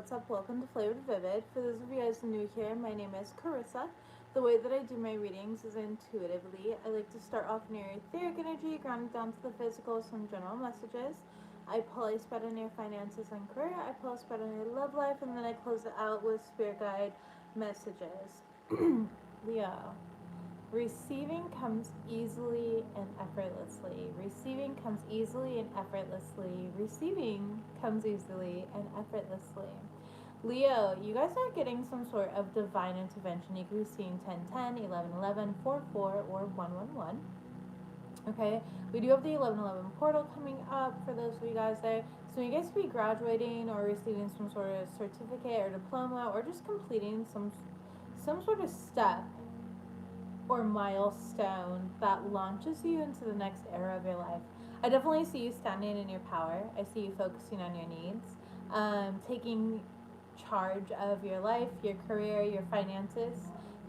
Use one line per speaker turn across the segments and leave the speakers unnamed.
what's up? Welcome to FlavoredVivid. For those of you guys new here, my name is Carissa. The way that I do my readings is intuitively. I like to start off near etheric energy, ground it down to the physical, some general messages. I pull a spread on your finances and career. I pull a spread on your love life, and then I close it out with spirit guide messages. Leo. Receiving comes easily and effortlessly. Receiving comes easily and effortlessly. Receiving comes easily and effortlessly. Leo, you guys are getting some sort of divine intervention. You could be seeing 1010, 1111, 44, or 111. Okay, we do have the 1111 portal coming up for those of you guys there. So you guys could be graduating or receiving some sort of certificate or diploma or just completing some sort of step or milestone that launches you into the next era of your life. I definitely see you standing in your power. I see you focusing on your needs, taking charge of your life, your career, your finances.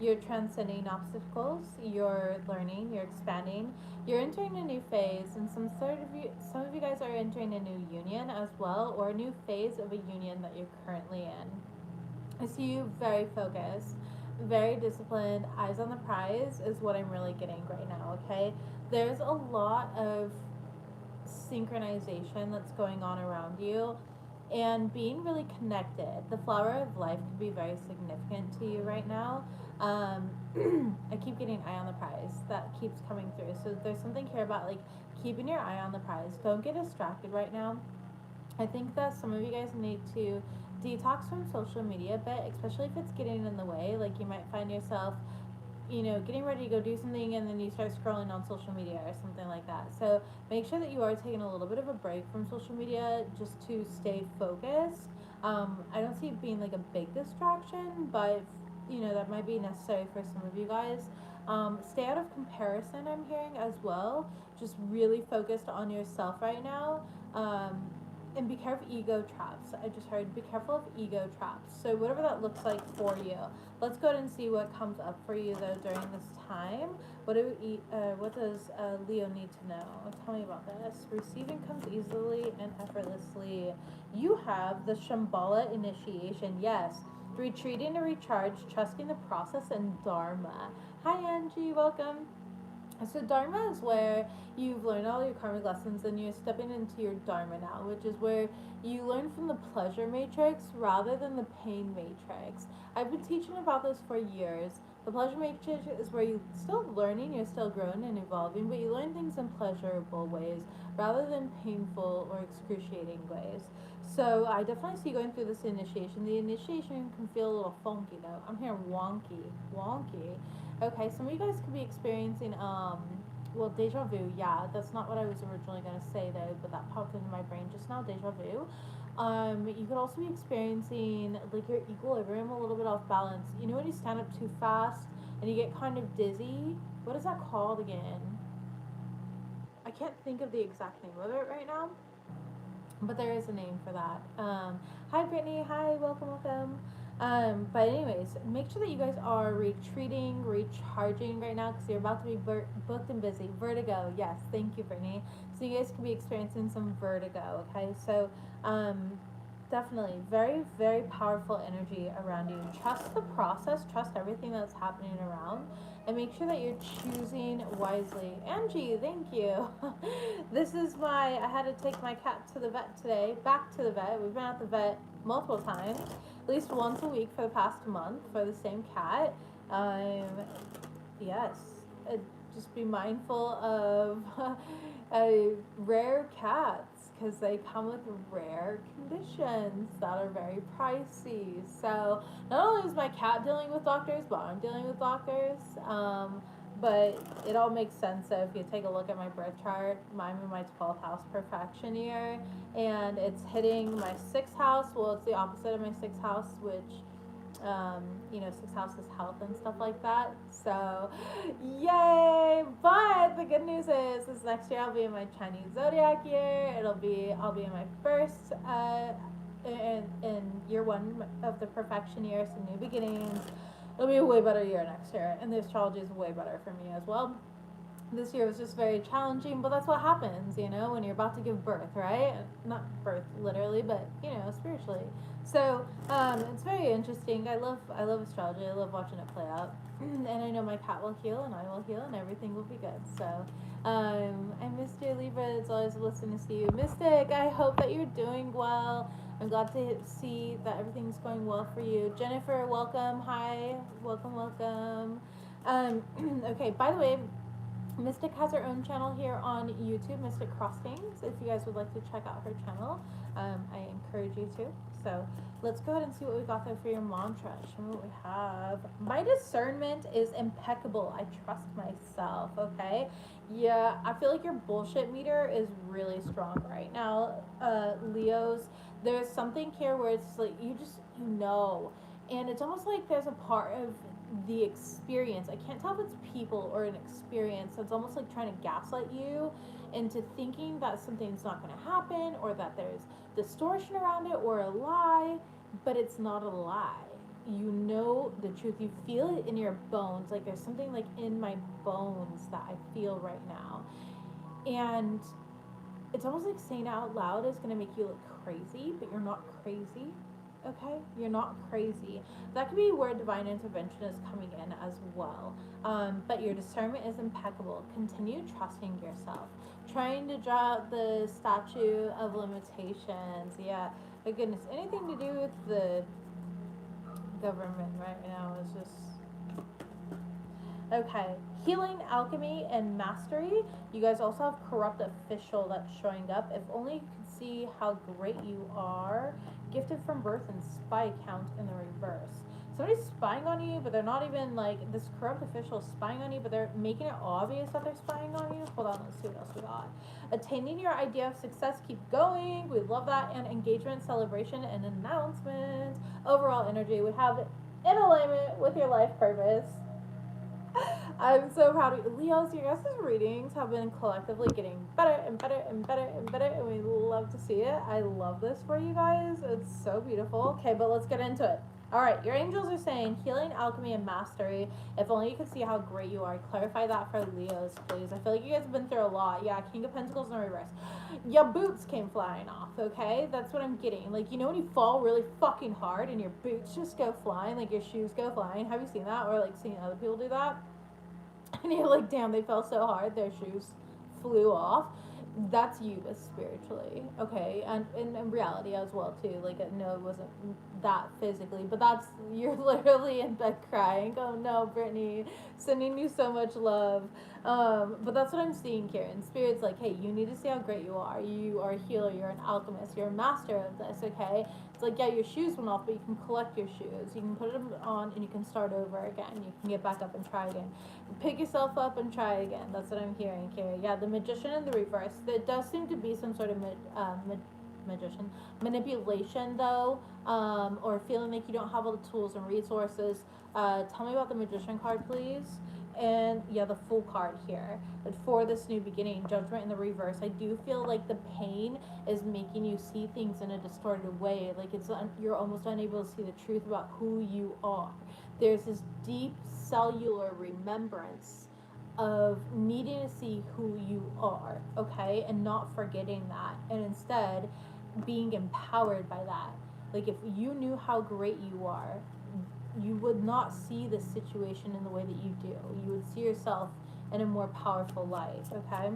You're transcending obstacles. You're learning. You're expanding. You're entering a new phase, and some of you guys are entering a new union as well, or a new phase of a union that you're currently in. I see you very focused, very disciplined, eyes on the prize is what I'm really getting right now, okay? There's a lot of synchronization that's going on around you and being really connected. The flower of life could be very significant to you right now. I keep getting eye on the prize. That keeps coming through. So there's something here about like keeping your eye on the prize. Don't get distracted right now. I think that some of you guys need to detox from social media a bit, especially if it's getting in the way. Like you might find yourself, getting ready to go do something and then you start scrolling on social media or something like that. So make sure that you are taking a little bit of a break from social media just to stay focused. I don't see it being like a big distraction, but that might be necessary for some of you guys. Stay out of comparison, I'm hearing as well. Just really focused on yourself right now. And be careful of ego traps. I just heard be careful of ego traps. So whatever that looks like for you. Let's go ahead and see what comes up for you though during this time. What does Leo need to know? Tell me about this. Receiving comes easily and effortlessly. You have the Shambhala initiation. Yes. Retreating to recharge, trusting the process, and Dharma. Hi Angie, welcome. So Dharma is where you've learned all your karmic lessons and you're stepping into your Dharma now, which is where you learn from the pleasure matrix rather than the pain matrix. I've been teaching about this for years. The pleasure matrix is where you're still learning, you're still growing and evolving, but you learn things in pleasurable ways rather than painful or excruciating ways. So I definitely see you going through this initiation. The initiation can feel a little funky though. I'm hearing wonky. Okay, some of you guys could be experiencing well, deja vu. Yeah, that's not what I was originally going to say though, but that popped into my brain just now. Deja vu. You could also be experiencing like your equilibrium a little bit off balance. You know when you stand up too fast and you get kind of dizzy. What is that called again? I can't think of the exact name of it right now, but there is a name for that. Hi Brittany. Hi, welcome. But anyways, make sure that you guys are retreating, recharging right now because you're about to be booked and busy. Vertigo, yes, thank you, Brittany. So you guys could be experiencing some vertigo. Okay, so definitely very, very powerful energy around you. Trust the process. Trust everything that's happening around. And make sure that you're choosing wisely. Angie, thank you. I had to take my cat to the vet today. Back to the vet. We've been at the vet multiple times. At least once a week for the past month for the same cat. Yes. Just be mindful of rare cats because they come with rare conditions that are very pricey. So not only is my cat dealing with doctors, but I'm dealing with doctors. But it all makes sense if you take a look at my birth chart. I'm in my 12th house perfection year, and it's hitting my 6th house. Well, it's the opposite of my 6th house, which 6th house is health and stuff like that. So, yay! But the good news is, this next year I'll be in my Chinese zodiac year. I'll be in my first in year 1 of the perfection year, so new beginnings. It'll be a way better year next year, and the astrology is way better for me as well. this year was just very challenging, but that's what happens, you know, when you're about to give birth, right? Not birth literally, but you know, spiritually. So it's very interesting. I love astrology. I love watching it play out, and I know my cat will heal, and I will heal, and everything will be good. So I missed you, Libra. It's always a blessing to see you, Mystic. I hope that you're doing well. I'm glad to see that everything's going well for you. Jennifer, welcome. Hi, welcome, welcome. Okay, by the way, Mystic has her own channel here on YouTube, Mystic Crossings. If you guys would like to check out her channel, I encourage you to. So let's go ahead and see what we got there for your mantra. Show me what we have. My discernment is impeccable. I trust myself, okay? Yeah, I feel like your bullshit meter is really strong right now, Leos. There's something here where it's like you know. And it's almost like there's a part of the experience. I can't tell if it's people or an experience that's almost like trying to gaslight you into thinking that something's not going to happen or that there's distortion around it or a lie, but it's not a lie. You know the truth. You feel it in your bones. Like there's something like in my bones that I feel right now. And it's almost like saying it out loud is going to make you look crazy, but you're not crazy. Okay, you're not crazy. That could be where divine intervention is coming in as well. But your discernment is impeccable. Continue trusting yourself. Trying to draw out the statue of limitations. Yeah, my goodness, anything to do with the government right now is just okay. Healing, alchemy, and mastery. You guys also have corrupt official that's showing up. If only you could see how great you are. Gifted from birth and spy count in the reverse. Somebody's spying on you, but they're not even like this corrupt official is spying on you, but they're making it obvious that they're spying on you. Hold on, let's see what else we got. Attaining your idea of success, keep going. We love that. And engagement, celebration, and announcement. Overall energy, we have in alignment with your life purpose. I'm so proud of you. Leos, your guys' readings have been collectively getting better and better and better and better, and we love to see it. I love this for you guys. It's so beautiful. Okay, but let's get into it. All right, your angels are saying healing, alchemy, and mastery. If only you could see how great you are. Clarify that for Leos, please. I feel like you guys have been through a lot. Yeah, King of Pentacles in reverse. Your boots came flying off, okay? That's what I'm getting. Like, you know when you fall really fucking hard and your boots just go flying, like your shoes go flying? Have you seen that? Or, like, seen other people do that? And you're like, damn, they fell so hard, their shoes flew off. That's you, but spiritually, okay, and in reality as well too. Like, no, it wasn't that physically, but that's you're literally in bed crying. Oh no, Brittany, sending you so much love. But that's what I'm seeing here. And spirit's like, hey, you need to see how great you are. You are a healer. You're an alchemist. You're a master of this. Okay, it's like, yeah, your shoes went off, but you can collect your shoes. You can put them on, and you can start over again. You can get back up and try again. Pick yourself up and try again. That's what I'm hearing here. Yeah, the magician in the reverse. There does seem to be some sort of magician manipulation though, or feeling like you don't have all the tools and resources. Tell me about the magician card, please. And yeah, the Fool card here. But for this new beginning, judgment in the reverse, I do feel like the pain is making you see things in a distorted way. Like you're almost unable to see the truth about who you are. There's this deep cellular remembrance of needing to see who you are, okay, and not forgetting that, and instead being empowered by that. Like, if you knew how great you are, you would not see this situation in the way that you do. You would see yourself in a more powerful light, okay?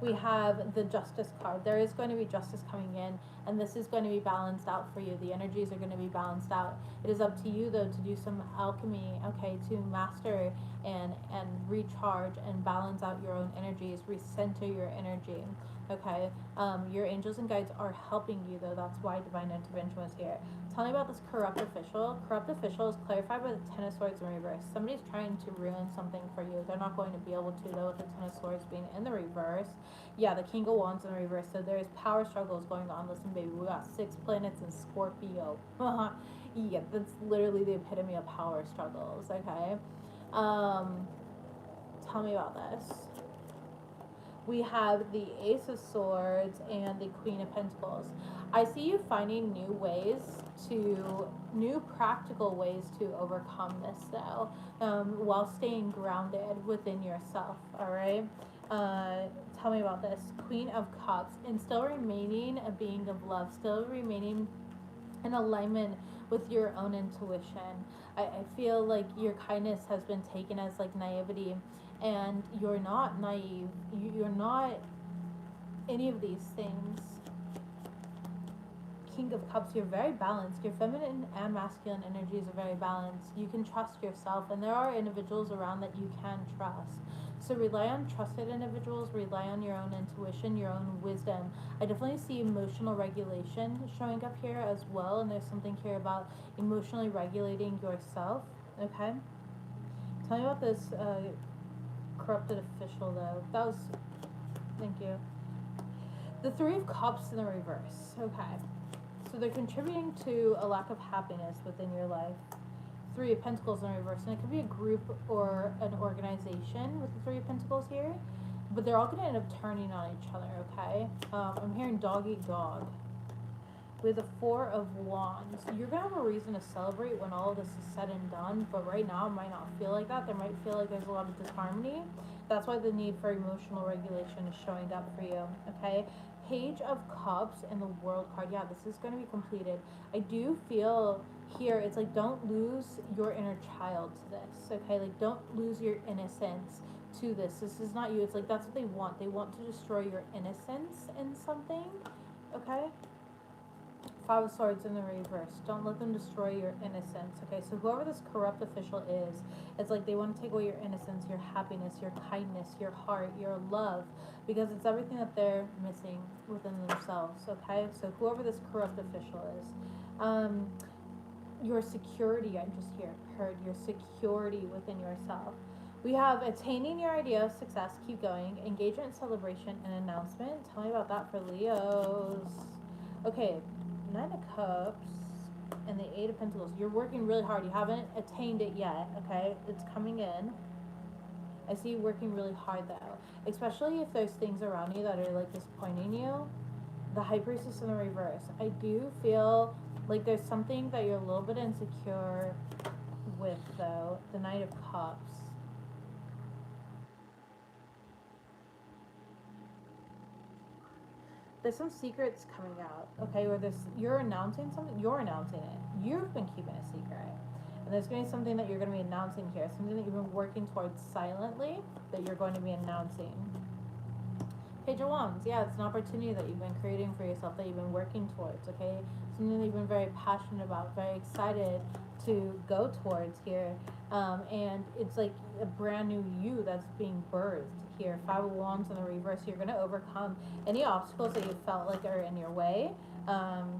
We have the Justice card. There is going to be justice coming in, and this is going to be balanced out for you. The energies are going to be balanced out. It is up to you, though, to do some alchemy, okay, to master and recharge and balance out your own energies, recenter your energy, okay? Your angels and guides are helping you, though. That's why divine intervention was here. Tell me about this corrupt official. Corrupt official is clarified by the Ten of Swords in reverse. Somebody's trying to ruin something for you. They're not going to be able to, though, with the Ten of Swords being in the reverse. Yeah, the King of Wands in reverse. So there's power struggles going on. Listen, baby, we got 6 planets in Scorpio. Yeah, that's literally the epitome of power struggles, okay? Tell me about this. We have the Ace of Swords and the Queen of Pentacles. I see you finding new practical ways to overcome this though, while staying grounded within yourself, all right? Uh, Tell me about this. Queen of Cups, and still remaining a being of love, still remaining in alignment with your own intuition. I feel like your kindness has been taken as like naivety, and you're not naive. You're not any of these things. King of Cups, you're very balanced. Your feminine and masculine energies are very balanced. You can trust yourself, and there are individuals around that you can trust. So rely on trusted individuals, rely on your own intuition, your own wisdom. I definitely see emotional regulation showing up here as well, and there's something here about emotionally regulating yourself, okay? Tell me about this corrupted official, though. Thank you. The Three of Cups in the reverse, okay. So they're contributing to a lack of happiness within your life. Three of Pentacles in reverse, and it could be a group or an organization with the Three of Pentacles here, but they're all going to end up turning on each other, okay? I'm hearing dog eat dog. With the Four of Wands, you're going to have a reason to celebrate when all of this is said and done, but right now it might not feel like that. There might feel like there's a lot of disharmony. That's why the need for emotional regulation is showing up for you, okay? Page of Cups and the World card. Yeah, this is going to be completed. I do feel here, it's like, don't lose your inner child to this, okay? Like, don't lose your innocence to this. This is not you. It's like, that's what they want. They want to destroy your innocence in something, okay? Five of Swords in the reverse. Don't let them destroy your innocence. Okay, so whoever this corrupt official is, it's like they want to take away your innocence, your happiness, your kindness, your heart, your love, because it's everything that they're missing within themselves. Okay, so whoever this corrupt official is, your security, I just heard your security within yourself. We have attaining your idea of success, keep going, engagement, celebration, and announcement. Tell me about that for Leos. Okay, Nine of Cups and the Eight of Pentacles. You're working really hard. You haven't attained it yet, okay? It's coming in. I see you working really hard though, especially if there's things around you that are like disappointing you. The High Priestess in the reverse. I do feel like there's something that you're a little bit insecure with though. The Knight of Cups. There's some secrets coming out, okay, where you're announcing something, you're announcing it. You've been keeping a secret. And there's going to be something that you're going to be announcing here, something that you've been working towards silently that you're going to be announcing. Page of Wands, yeah, it's an opportunity that you've been creating for yourself, that you've been working towards, okay? Something that you've been very passionate about, very excited to go towards here. And it's like a brand new you that's being birthed here. Five of Wands in the reverse. You're going to overcome any obstacles that you felt like are in your way. And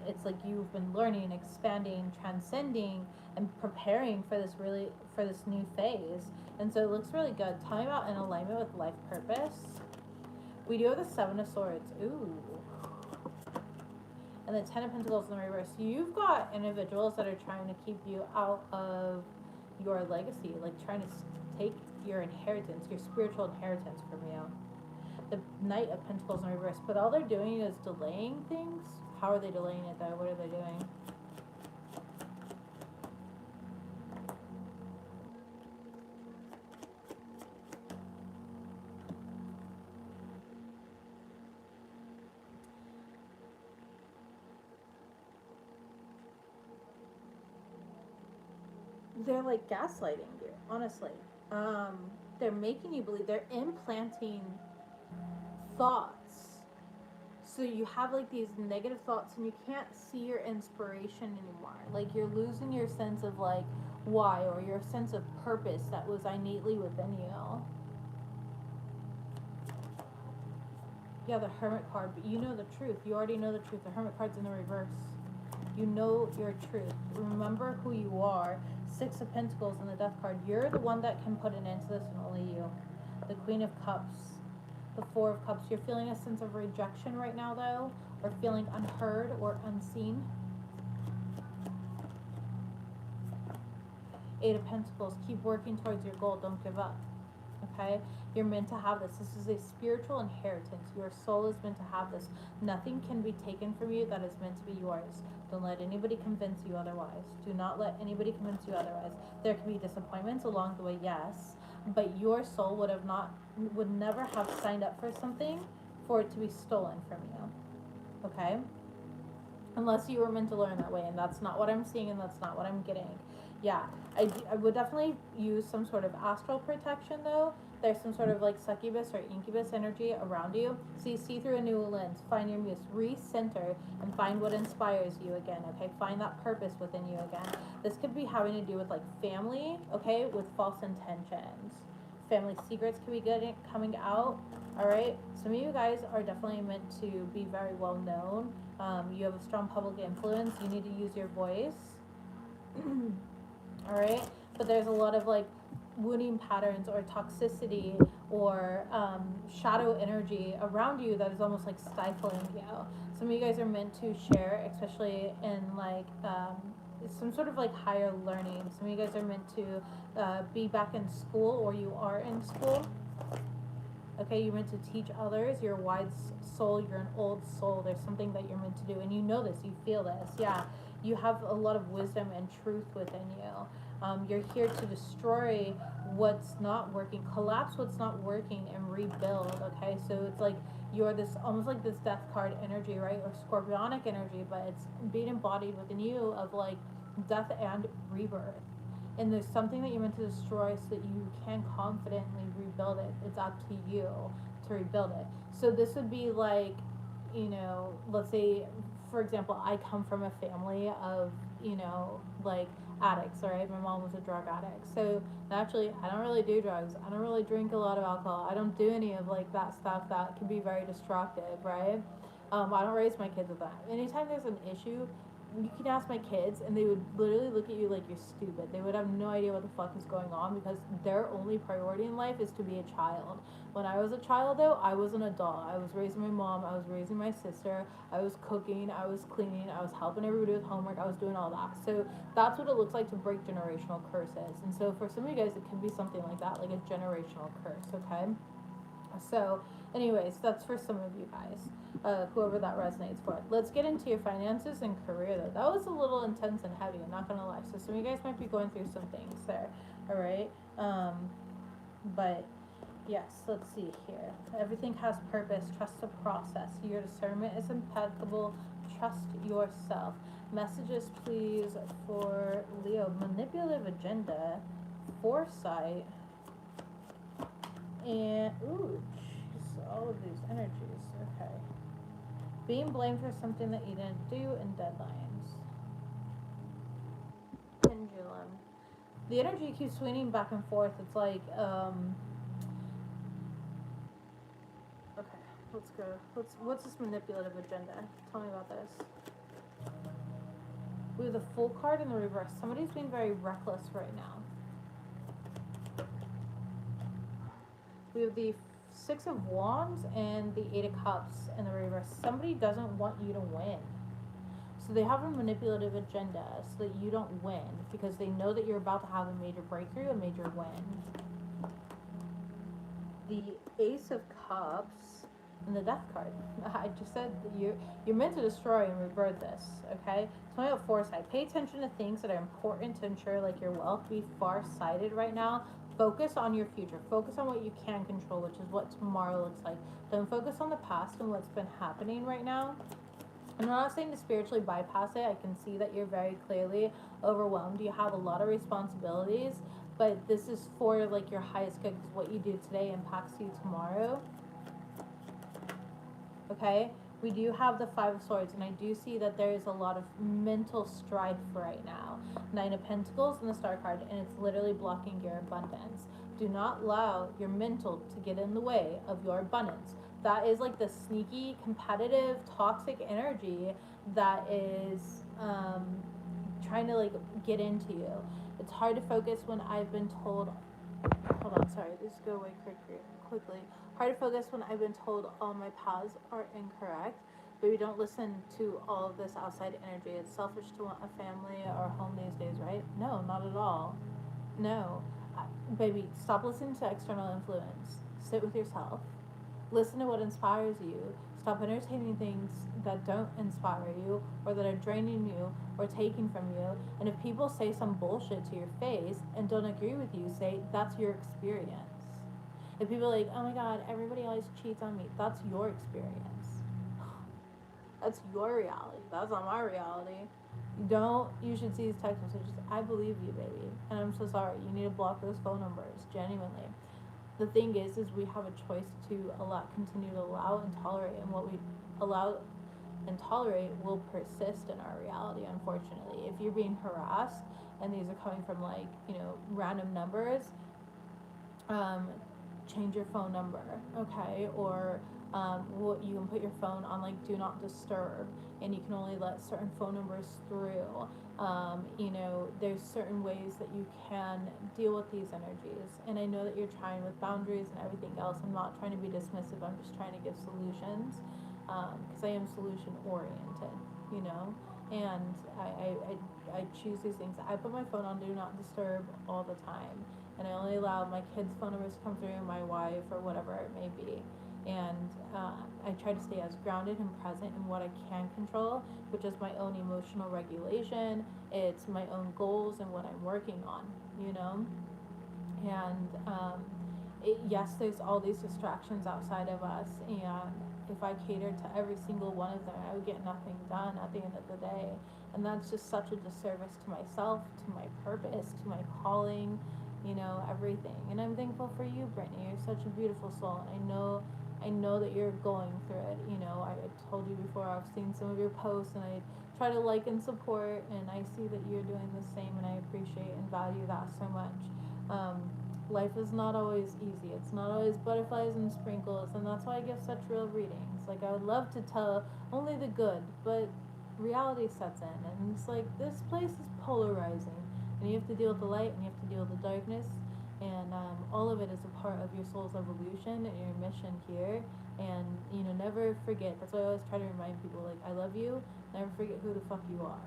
it's like you've been learning, expanding, transcending, and preparing for this new phase. And so it looks really good. Tell me about an alignment with life purpose. We do have the Seven of Swords. Ooh. And the Ten of Pentacles in the reverse. You've got individuals that are trying to keep you out of your legacy, like trying to take your inheritance, your spiritual inheritance from you. The Knight of Pentacles in reverse. But all they're doing is delaying things. How are they delaying it though? What are they doing? They're like gaslighting you, honestly. They're making you believe, they're implanting thoughts. So you have like these negative thoughts and you can't see your inspiration anymore. Like you're losing your sense of like why, or your sense of purpose that was innately within you. Yeah, the Hermit card, but you know the truth. You already know the truth. The Hermit card's in the reverse. You know your truth. Remember who you are. Six of Pentacles and the Death card. You're the one that can put an end to this, and only you. The Queen of Cups. The Four of Cups. You're feeling a sense of rejection right now, though, or feeling unheard or unseen. Eight of Pentacles. Keep working towards your goal. Don't give up. okay? You're meant to have this. This is a spiritual inheritance. Your soul is meant to have this. Nothing can be taken from you that is meant to be yours. Don't let anybody convince you otherwise. Do not let anybody convince you otherwise. There can be disappointments along the way, yes, but your soul would never have signed up for something for it to be stolen from you, okay? Unless you were meant to learn that way, and that's not what I'm seeing, and that's not what I'm getting. Yeah, I would definitely use some sort of astral protection, though. There's some sort of like succubus or incubus energy around you, so you see through a new lens. Find your muse, recenter, and find what inspires you again, okay? Find that purpose within you again. This could be having to do with like family, okay, with false intentions. Family secrets could be coming out. All right, some of you guys are definitely meant to be very well known. You have a strong public influence. You need to use your voice. All right, but there's a lot of like wounding patterns or toxicity or shadow energy around you that is almost like stifling you. Some of you guys are meant to share, especially in like some sort of like higher learning. Some of you guys are meant to be back in school, or you are in school. Okay, you're meant to teach others. You're a wise soul. You're an old soul. There's something that you're meant to do, and you know this. You feel this. Yeah, you have a lot of wisdom and truth within you. You're here to destroy what's not working, collapse what's not working, and rebuild. Okay, so it's like you're this almost like this death card energy, right, or scorpionic energy, but it's being embodied within you of like death and rebirth. And there's something that you're meant to destroy so that you can confidently rebuild it. It's up to you to rebuild it. So this would be like, let's say, for example, I come from a family of, like addicts, all right? My mom was a drug addict. So naturally, I don't really do drugs. I don't really drink a lot of alcohol. I don't do any of like that stuff that can be very destructive, right? I don't raise my kids with that. Anytime there's an issue, you can ask my kids and they would literally look at you like you're stupid. They would have no idea what the fuck is going on because their only priority in life is to be a child. When I was a child, though, I was an adult. I was raising my mom, I was raising my sister, I was cooking, I was cleaning, I was helping everybody with homework, I was doing all that. So that's what it looks like to break generational curses. And so for some of you guys, it could be something like that, like a generational curse, okay? So anyways, that's for some of you guys, whoever that resonates for. Let's get into your finances and career, though. That was a little intense and heavy, I'm not gonna lie. So some of you guys might be going through some things there, all right? But yes, let's see here. Everything has purpose. Trust the process. Your discernment is impeccable. Trust yourself. Messages, please, for Leo. Manipulative agenda, foresight, and ooh, geez, all of these energies. Okay. Being blamed for something that you didn't do, and deadlines. Pendulum. The energy keeps swinging back and forth. It's like, okay, let's go. What's this manipulative agenda? Tell me about this. We have the Fool card in the reverse. Somebody's being very reckless right now. We have the Six of Wands and the Eight of Cups in the reverse. Somebody doesn't want you to win. So they have a manipulative agenda so that you don't win because they know that you're about to have a major breakthrough, a major win. The Ace of Cups and the Death card. I just said that you're meant to destroy and rebirth this, okay? Tell me about foresight. Pay attention to things that are important to ensure like your wealth. Be far-sighted right now. Focus on your future. Focus on what you can control, which is what tomorrow looks like. Don't focus on the past and what's been happening right now. I'm not saying to spiritually bypass it. I can see that you're very clearly overwhelmed. You have a lot of responsibilities, but this is for like your highest good because what you do today impacts you tomorrow. Okay? We do have the Five of Swords, and I do see that there is a lot of mental strife right now. Nine of Pentacles and the Star card, and it's literally blocking your abundance. Do not allow your mental to get in the way of your abundance. That is like the sneaky, competitive, toxic energy that is trying to like get into you. It's hard to focus when I've been told, hold on, sorry, this go away quickly. Hard to focus when I've been told all my paths are incorrect, but we don't listen to all of this outside energy. It's selfish to want a family or a home these days, right? No, not at all. No. Baby, stop listening to external influence. Sit with yourself. Listen to what inspires you. Stop entertaining things that don't inspire you or that are draining you or taking from you. And if people say some bullshit to your face and don't agree with you, say that's your experience. If people are like, oh my god, everybody always cheats on me, that's your experience. That's your reality. That's not my reality. You should see these text messages. I believe you, baby. And I'm so sorry. You need to block those phone numbers, genuinely. The thing is we have a choice to continue to allow and tolerate, and what we allow and tolerate will persist in our reality, unfortunately. If you're being harassed and these are coming from like, random numbers, um, change your phone number, okay? Or you can put your phone on like do not disturb, and you can only let certain phone numbers through. There's certain ways that you can deal with these energies, and I know that you're trying with boundaries and everything else. I'm not trying to be dismissive. I'm just trying to give solutions, because I am solution oriented, and I choose these things. I put my phone on do not disturb all the time, and I only allow my kids' phone numbers to come through, my wife, or whatever it may be. And I try to stay as grounded and present in what I can control, which is my own emotional regulation. It's my own goals and what I'm working on, you know? And yes, there's all these distractions outside of us, and if I catered to every single one of them, I would get nothing done at the end of the day. And that's just such a disservice to myself, to my purpose, to my calling, everything. And I'm thankful for you, Brittany. You're such a beautiful soul, and I know that you're going through it. I told you before, I've seen some of your posts, and I try to like and support, and I see that you're doing the same, and I appreciate and value that so much. Um, Life is not always easy. It's not always butterflies and sprinkles, and that's why I give such real readings. Like, I would love to tell only the good, but reality sets in, and it's like this place is polarizing, and you have to deal with the light, and you have to deal with the darkness, and all of it is a part of your soul's evolution and your mission here. And never forget. That's why I always try to remind people, like, I love you. Never forget who the fuck you are,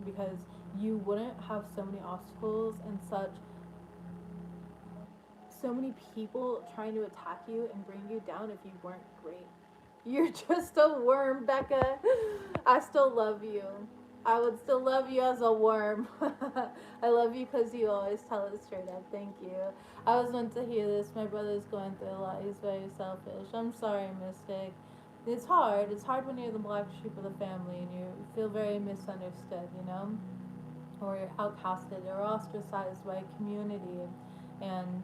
because you wouldn't have so many obstacles and so many people trying to attack you and bring you down if you weren't great. You're just a worm, Becca. I still love you. I would still love you as a worm. I love you because you always tell it straight up. Thank you. I was meant to hear this. My brother's going through a lot. He's very selfish. I'm sorry, Mystic. It's hard. It's hard when you're the black sheep of the family and you feel very misunderstood, or you're outcasted or ostracized by a community. And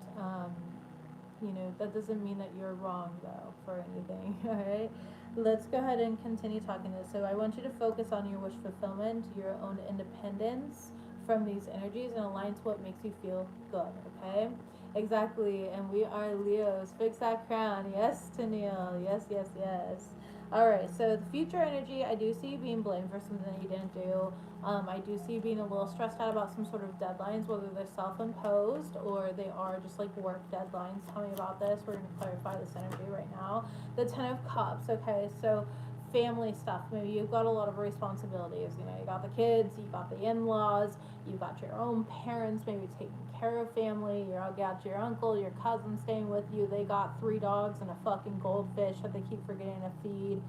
that doesn't mean that you're wrong, though, for anything. All right, let's go ahead and continue talking this. So I want you to focus on your wish fulfillment, your own independence from these energies, and align to what makes you feel good. Okay, exactly. And we are Leos. Fix that crown. Yes, Tennille. Yes, yes, yes. All right, so the future energy, I do see you being blamed for something that you didn't do. I do see you being a little stressed out about some sort of deadlines, whether they're self-imposed or they are just like work deadlines. Tell me about this. We're going to clarify this energy right now. The Ten of Cups, okay, so family stuff. Maybe you've got a lot of responsibilities. You got the kids, you got the in-laws, you got your own parents, maybe taking care of family. You got your uncle, your cousin staying with you. They got 3 dogs and a fucking goldfish that they keep forgetting to feed.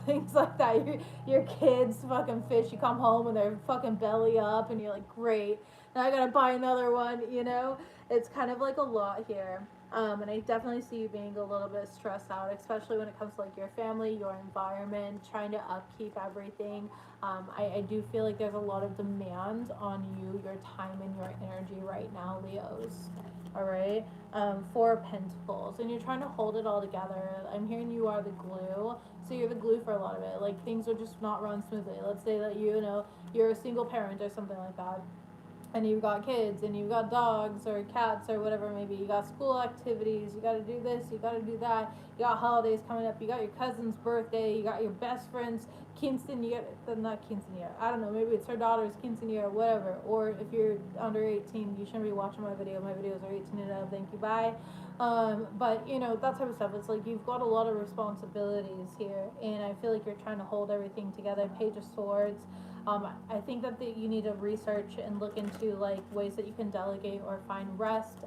Things like that. Your kids fucking fish. You come home and they're fucking belly up, and you're like, great. Now I gotta buy another one. It's kind of like a lot here. And I definitely see you being a little bit stressed out, especially when it comes to like your family, your environment, trying to upkeep everything. I do feel like there's a lot of demand on you, your time and your energy right now, Leos. All right, 4 of Pentacles, and you're trying to hold it all together. I'm hearing you are the glue, so you're the glue for a lot of it. Like, things will just not run smoothly. Let's say that you're a single parent or something like that, and you've got kids and you've got dogs or cats or whatever it may be. You got school activities, you got to do this, you got to do that, you got holidays coming up, you got your cousin's birthday, you got your best friend's quinceanera, not quinceanera, I don't know, maybe it's her daughter's quinceanera, whatever. Or if you're under 18, you shouldn't be watching my video. My videos are 18 and up, thank you, bye. But that type of stuff. It's like you've got a lot of responsibilities here, and I feel like you're trying to hold everything together. Page of Swords. I think that you need to research and look into like ways that you can delegate or find rest.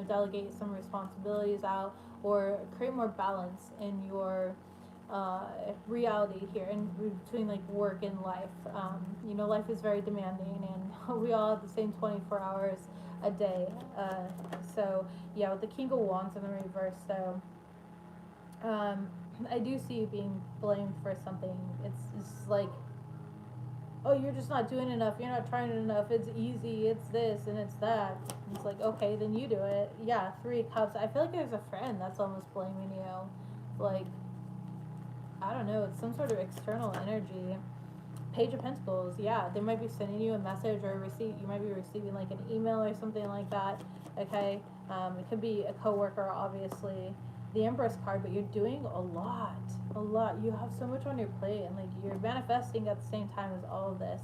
Delegate some responsibilities out or create more balance in your reality here in between like work and life. Life is very demanding, and we all have the same 24 hours a day. So yeah, with the King of Wands in the reverse, so I do see you being blamed for something. It's like, oh, you're just not doing enough. You're not trying enough. It's easy. It's this and it's that. It's like, okay, then you do it. Yeah, 3 cups. I feel like there's a friend that's almost blaming you. Like, I don't know. It's some sort of external energy. Page of Pentacles. Yeah, they might be sending you a message or a receipt. You might be receiving like an email or something like that. Okay. It could be a coworker, obviously. The Empress card, but you're doing a lot. You have so much on your plate, and like you're manifesting at the same time as all of this.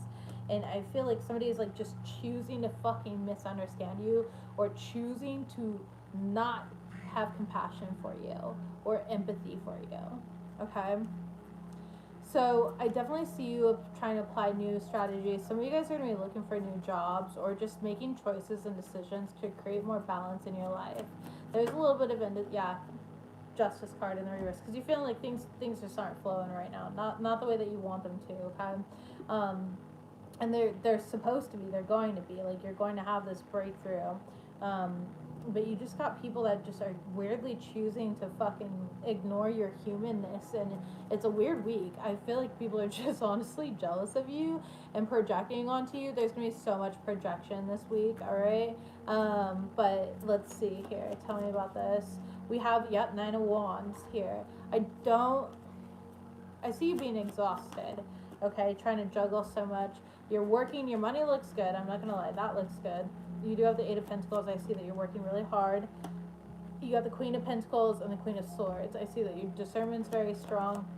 And I feel like somebody is like just choosing to fucking misunderstand you, or choosing to not have compassion for you or empathy for you. Okay. So I definitely see you trying to apply new strategies. Some of you guys are going to be looking for new jobs or just making choices and decisions to create more balance in your life. There's a little bit of Justice card in the reverse because you're feeling like things just aren't flowing right now. Not the way that you want them to. Okay. And they're supposed to be. They're going to be. Like you're going to have this breakthrough. But you just got people that just are weirdly choosing to fucking ignore your humanness, and it's a weird week. I feel like people are just honestly jealous of you and projecting onto you. There's gonna be so much projection this week, all right? But let's see here. Tell me about this. We have, 9 of Wands here. I see you being exhausted, okay? Trying to juggle so much. You're working, your money looks good. I'm not gonna lie, that looks good. You do have the 8 of Pentacles. I see that you're working really hard. You got the Queen of Pentacles and the Queen of Swords. I see that your discernment's very strong.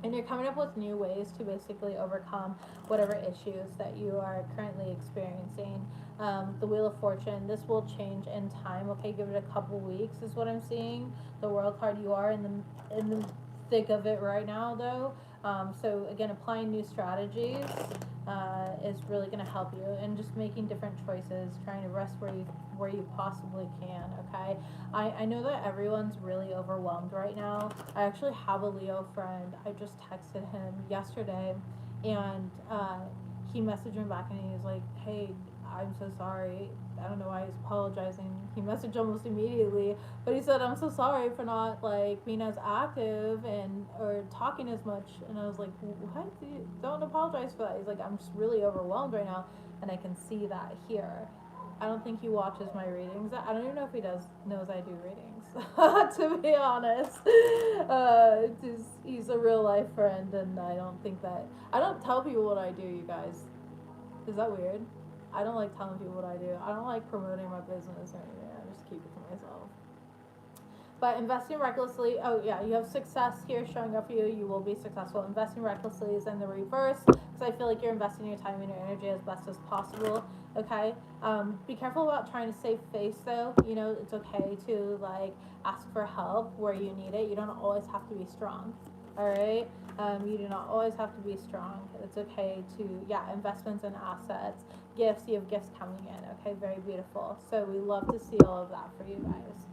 And you're coming up with new ways to basically overcome whatever issues that you are currently experiencing. The Wheel of Fortune, this will change in time. Okay, give it a couple weeks is what I'm seeing. The World card, you are in the thick of it right now, though. So again, applying new strategies is really going to help you, and just making different choices, trying to rest where you possibly can. Okay, I know that everyone's really overwhelmed right now. I actually have a Leo friend. I just texted him yesterday, and he messaged me back, and he was like, "Hey, I'm so sorry. I don't know why he's apologizing." He messaged almost immediately, but he said, "I'm so sorry for not like being as active or talking as much." And I was like, "What? Don't apologize for that." He's like, "I'm just really overwhelmed right now, and I can see that here." I don't think he watches my readings. I don't even know if he knows I do readings. To be honest, he's a real life friend, and I don't tell people what I do. You guys, is that weird? I don't like telling people what I do. I don't like promoting my business or anything. I just keep it to myself. But investing recklessly, oh yeah, you have success here showing up for you. You will be successful. Investing recklessly is in the reverse, because I feel like you're investing your time and your energy as best as possible. Okay. Be careful about trying to save face, though. It's okay to like ask for help where you need it. You don't always have to be strong. All right. You do not always have to be strong. It's okay to, investments and assets, gifts. You have gifts coming in. Okay, very beautiful. So we love to see all of that for you guys.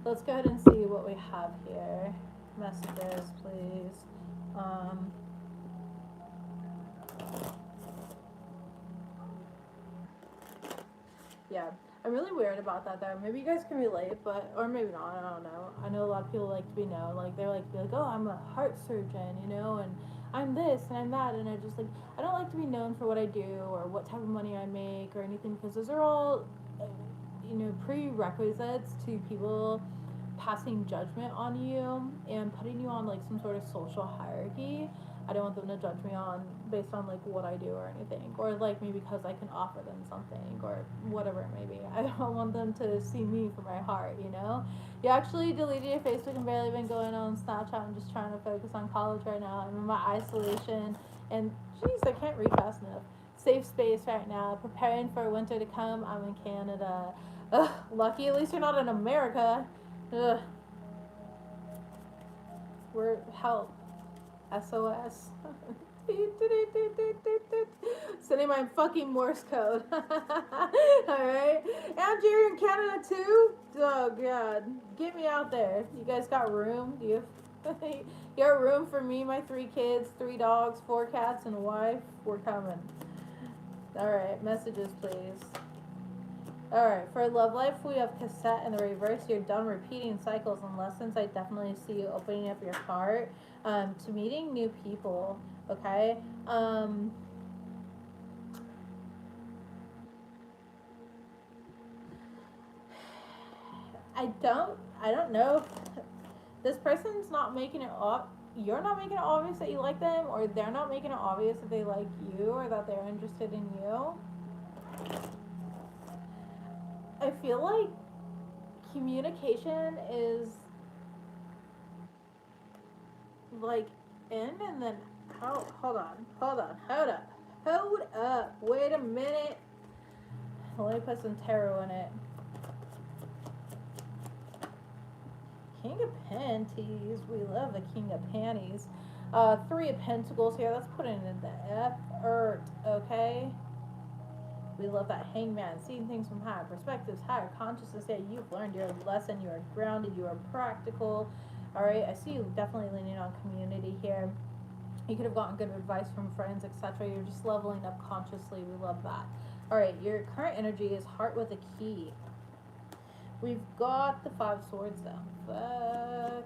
Let's go ahead and see what we have here. Messages, please. Yeah, I'm really weird about that though. Maybe you guys can relate, or maybe not. I don't know. I know a lot of people like to be known. Like they're like, oh, I'm a heart surgeon, and I'm this and I'm that, and I don't like to be known for what I do or what type of money I make or anything, because those are all, prerequisites to people passing judgment on you and putting you on like some sort of social hierarchy. I don't want them to judge me based on like what I do or anything, or like maybe because I can offer them something or whatever it may be. I don't want them to see me for my heart. You actually deleted your Facebook and barely been going on Snapchat. I'm just trying to focus on college right now. I'm in my isolation, and jeez, I can't read fast enough. Safe space right now, preparing for winter to come. I'm in Canada. Ugh, lucky, at least you're not in America. Ugh. We're help. SOS. Sending my fucking Morse code. Alright. And you're in Canada too? Oh god. Get me out there. You guys got room? Do you you got room for me, my 3 kids, 3 dogs, 4 cats, and a wife? We're coming. Alright, messages please. Alright, for love life, we have cassette in the reverse. You're done repeating cycles and lessons. I definitely see you opening up your heart to meeting new people. Okay? I don't know. This person's not making it you're not making it obvious that you like them, or they're not making it obvious that they like you or that they're interested in you. I feel like communication is like in and then hold up, wait a minute. Let me put some tarot in it. King of Panties. We love the King of Panties. 3 of Pentacles here. Let's put it in the effort, okay? We love that Hangman. Seeing things from higher perspectives, higher consciousness. Yeah, you've learned your lesson. You are grounded. You are practical. All right. I see you definitely leaning on community here. You could have gotten good advice from friends, etc. You're just leveling up consciously. We love that. All right. Your current energy is heart with a key. We've got the 5 swords down. Fuck.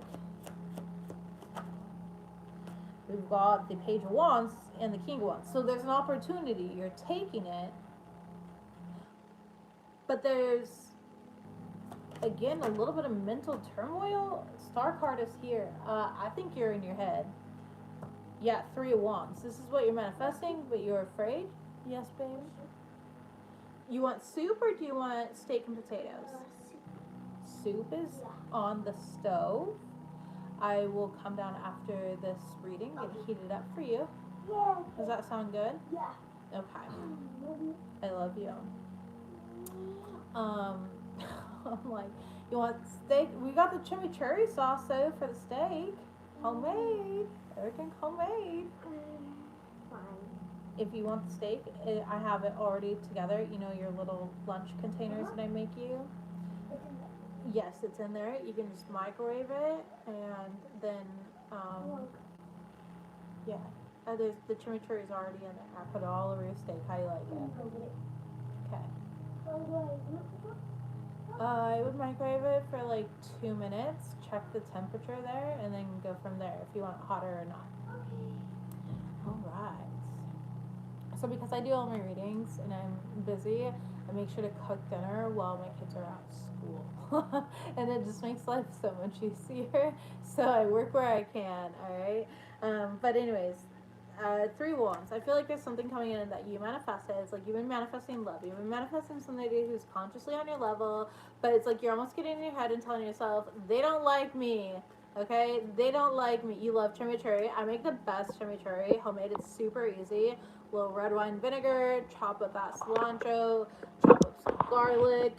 We've got the Page of Wands and the King of Wands. So there's an opportunity. You're taking it. But there's, again, a little bit of mental turmoil. Star card is here. I think you're in your head. Yeah, 3 of Wands. This is what you're manifesting, but you're afraid? Yes, babe? You want soup or do you want steak and potatoes? Soup is on the stove. I will come down after this reading and heat it up for you.
Yeah.
Does that sound good?
Yeah.
Okay. I love you. I'm like, you want steak? We got the chimichurri sauce though for the steak. Homemade. Everything homemade.
Fine.
If you want the steak, I have it already together. You know your little lunch containers that I make you? Yes, it's in there. You can just microwave it, and then, yeah. There's the chimichurri is already in there. I put it all over your steak. How you like it? Okay. I would microwave it for like 2 minutes. Check the temperature there, and then go from there if you want it hotter or not. All right. So because I do all my readings and I'm busy, I make sure to cook dinner while my kids are at school. And it just makes life so much easier. So I work where I can, alright? But anyways, 3 Wands. I feel like there's something coming in that you manifested. It's like you've been manifesting love. You've been manifesting somebody who's consciously on your level, but it's like you're almost getting in your head and telling yourself, they don't like me. Okay? They don't like me. You love chimichurri. I make the best chimichurri. Homemade. It's super easy. Little red wine vinegar, chop up that cilantro, chop up some garlic,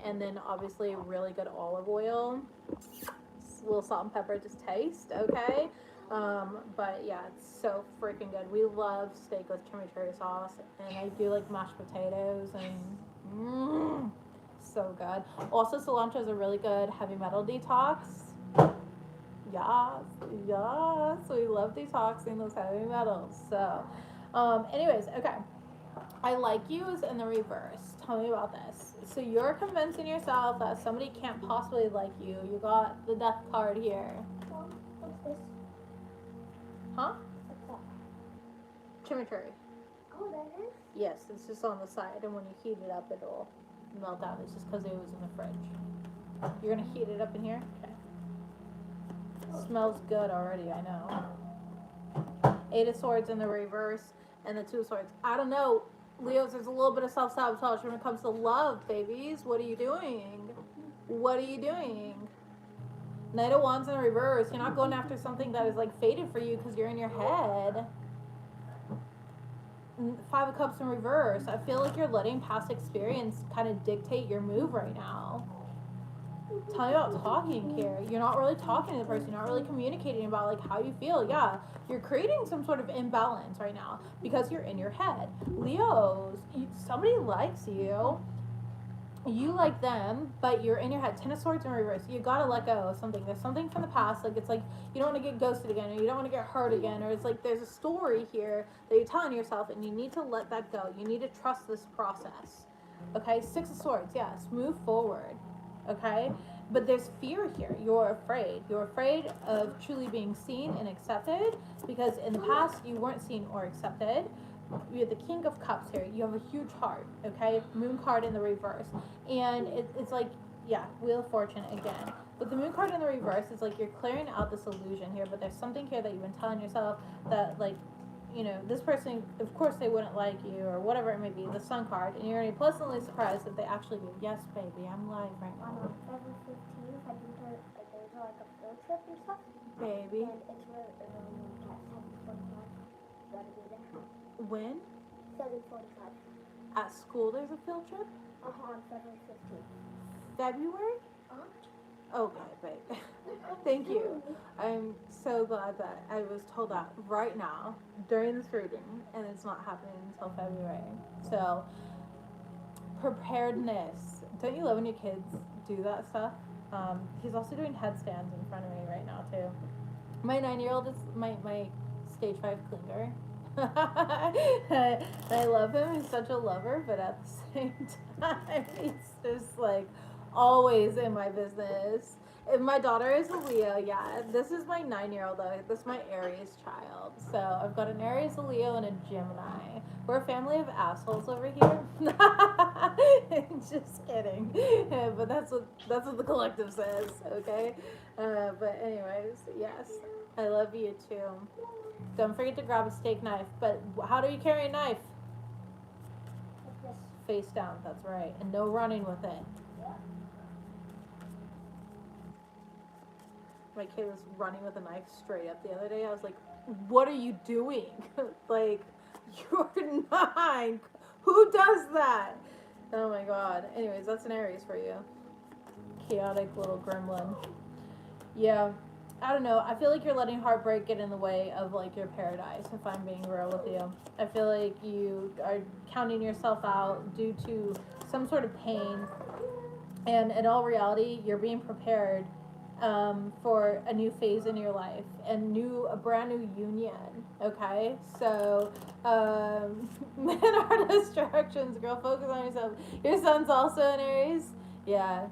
and then obviously really good olive oil. A little salt and pepper, just taste, okay? But yeah, it's so freaking good. We love steak with chimichurri sauce, and I do like mashed potatoes, and so good. Also, cilantro is a really good heavy metal detox. Yes, we love detoxing those heavy metals. So, anyways, okay. I like you is in the reverse. Tell me about this. So you're convincing yourself that somebody can't possibly like you. You got the death card here.
What's this?
Huh?
What's that?
Chimichurri.
Oh, that is?
Yes, it's just on the side, and when you heat it up, it'll melt out. It's just because it was in the fridge. You're gonna heat it up in here? Okay. Smells good already, I know. 8 of Swords in the reverse, and the 2 of Swords. I don't know, Leos, there's a little bit of self-sabotage when it comes to love, babies. What are you doing? What are you doing? Knight of Wands in the reverse. You're not going after something that is like fated for you because you're in your head. 5 of Cups in reverse. I feel like you're letting past experience kind of dictate your move right now. tell me about talking here. You're not really talking to the person. You're not really communicating about like how you feel. Yeah, you're creating some sort of imbalance right now because you're in your head. Leos, somebody likes you. You like them, but you're in your head. Ten of Swords in reverse. You gotta let go of something. There's something from the past. Like it's like you don't want to get ghosted again, or you don't want to get hurt again, or it's like there's a story here that you're telling yourself, and you need to let that go. You need to trust this process. Okay, Six of Swords. Yes, move forward. Okay, but there's fear here. You're afraid. You're afraid of truly being seen and accepted because in the past you weren't seen or accepted. You have the King of Cups here. You have a huge heart, okay? Moon card in the reverse. And it's like, yeah, Wheel of Fortune again. But the Moon card in the reverse is like you're clearing out this illusion here, but there's something here that you've been telling yourself that, like, you know, this person, of course they wouldn't like you or whatever it may be, the Sun card, and you're going to be pleasantly surprised that they actually do. Yes, baby, I'm live right now.
On February 15th, I think there's like a field trip and stuff.
Baby.
And it's really early at 7:45. Gotta be there.
When?
7:45.
At school there's a field trip?
On February 15th.
February? Okay, babe. Thank you. I'm so glad that I was told that right now during this reading, and it's not happening until February. So, preparedness. Don't you love when your kids do that stuff? He's also doing headstands in front of me right now too. My 9-year-old is my stage 5 clinger. I love him. He's such a lover, but at the same time, he's just like always in my business. And my daughter is a Leo, yeah. This is my 9-year-old though. This is my Aries child. So I've got an Aries, a Leo, and a Gemini. We're a family of assholes over here. Just kidding. But that's what the collective says, okay? But anyways, yes. I love you too. Don't forget to grab a steak knife. But how do you carry a knife?
Like this.
Face down, that's right. And no running with it. My kid was running with a knife straight up the other day. I was like, what are you doing? Like, you're 9. Who does that? Oh my god. Anyways, that's an Aries for you. Chaotic little gremlin. Yeah. I don't know. I feel like you're letting heartbreak get in the way of like your paradise, if I'm being real with you. I feel like you are counting yourself out due to some sort of pain. And in all reality, you're being prepared for a new phase in your life and a brand new union. Okay, so men are distractions, girl. Focus on yourself. Your son's also an Aries. Yeah.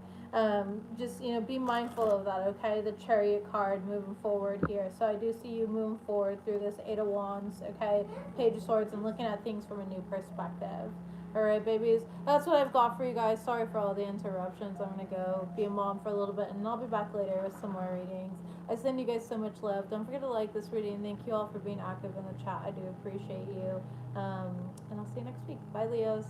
Just be mindful of that. Okay, the Chariot card moving forward here. So I do see you moving forward through this 8 of Wands. Okay, Page of Swords, and looking at things from a new perspective. Alright, babies, that's what I've got for you guys. Sorry for all the interruptions. I'm going to go be a mom for a little bit, and I'll be back later with some more readings. I send you guys so much love. Don't forget to like this reading. Thank you all for being active in the chat. I do appreciate you. And I'll see you next week. Bye, Leos.